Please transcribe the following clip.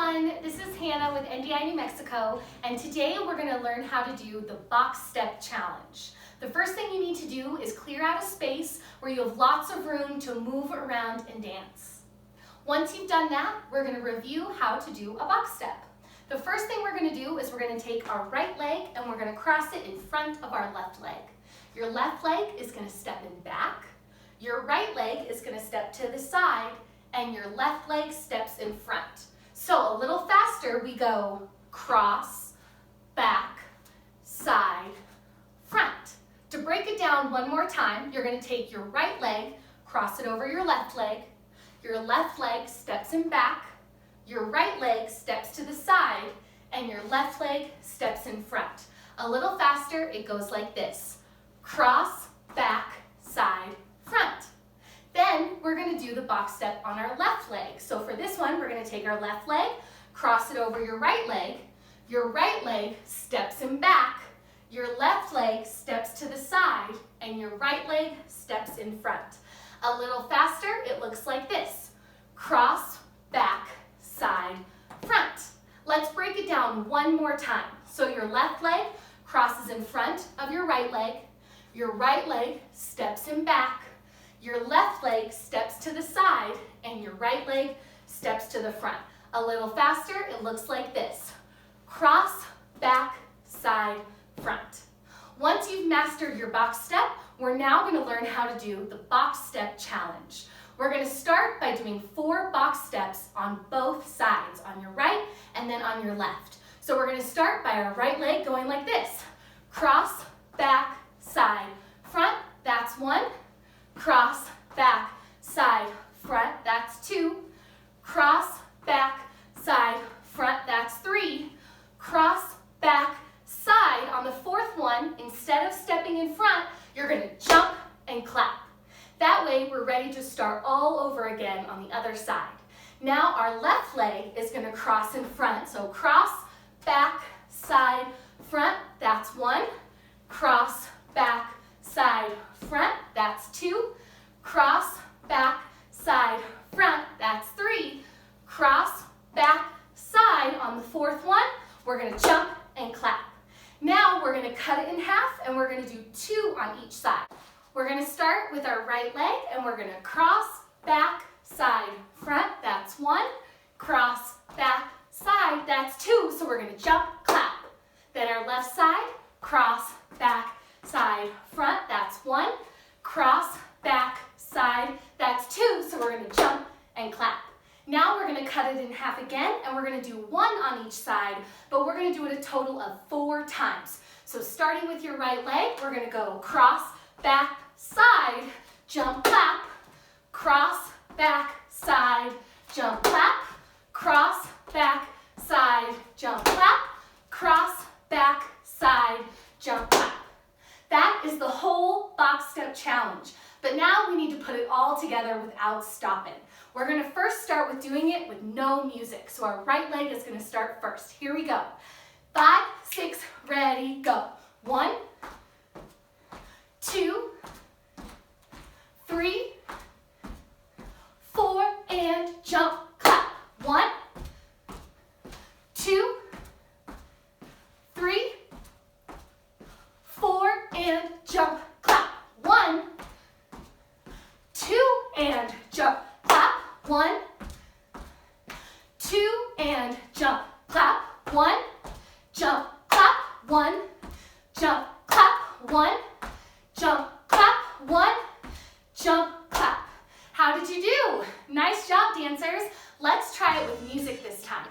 everyone, this is Hannah with NDI New Mexico, and today we're going to learn how to do the box step challenge. The first thing you need to do is clear out a space where you have lots of room to move around and dance. Once you've done that, we're going to review how to do a box step. The first thing we're going to do is we're going to take our right leg and we're going to cross it in front of our left leg. Your left leg is going to step in back, your right leg is going to step to the side, and your left leg steps in front. So a little faster, we go cross, back, side, front. To break it down one more time, you're going to take your right leg, cross it over your left leg steps in back, your right leg steps to the side, and your left leg steps in front. A little faster, it goes like this. Cross, back, side, front. Then we're going to do the box step on our left leg. So for this one, we're going to take our left leg, cross it over your right leg steps in back, your left leg steps to the side, and your right leg steps in front. A little faster, it looks like this. Cross, back, side, front. Let's break it down one more time. So your left leg crosses in front of your right leg steps in back, your left leg steps to the side, and your right leg steps to the front. A little faster, it looks like this. Cross, back, side, front. Once you've mastered your box step, we're now going to learn how to do the box step challenge. We're going to start by doing 4 box steps on both sides, on your right and then on your left. So we're going to start by our right leg going like this. Cross, back, side, front, that's 1. Cross, back, side, front, that's 2. Cross, back, side, front, that's 3. Cross, back, side. On the 4th one, instead of stepping in front, you're going to jump and clap. That way, we're ready to start all over again on the other side. Now our left leg is going to cross in front. So cross, back, side, front, that's 1. Cross, back, side, front, that's 2. Cross, back, side, front, that's 3. Cross, back, side. On the 4th one, we're going to jump and clap. Now we're going to cut it in half and we're going to do 2 on each side. We're going to start with our right leg and we're going to cross, back, side, front, that's 1. Cross, back, side, that's 2. So we're going to jump, clap. Then our left side, cross, back, side, front, that's 1. Cross, back, side, that's 2. So we're going to jump and clap. Now we're going to cut it in half again and we're going to do 1 on each side, but we're going to do it a total of 4 times. So starting with your right leg, we're going to go cross, back, side, jump, clap, cross, back, side, jump, clap, cross, back, side, jump, clap, cross, back, side, jump, clap. That is the whole box step challenge. But now we need to put it all together without stopping. We're going to first start with doing it with no music. So our right leg is going to start first. Here we go. 5, 6, ready, go. 1, 2, 3, 4, and jump, clap. 1, 2, 3, 4, and jump, clap. 1, 2, and jump, clap. 1, 2, and jump, clap. 1, jump, clap. 1, jump, clap. 1, jump, clap. 1, jump, clap. How did you do? Nice job, dancers. Let's try it with music this time.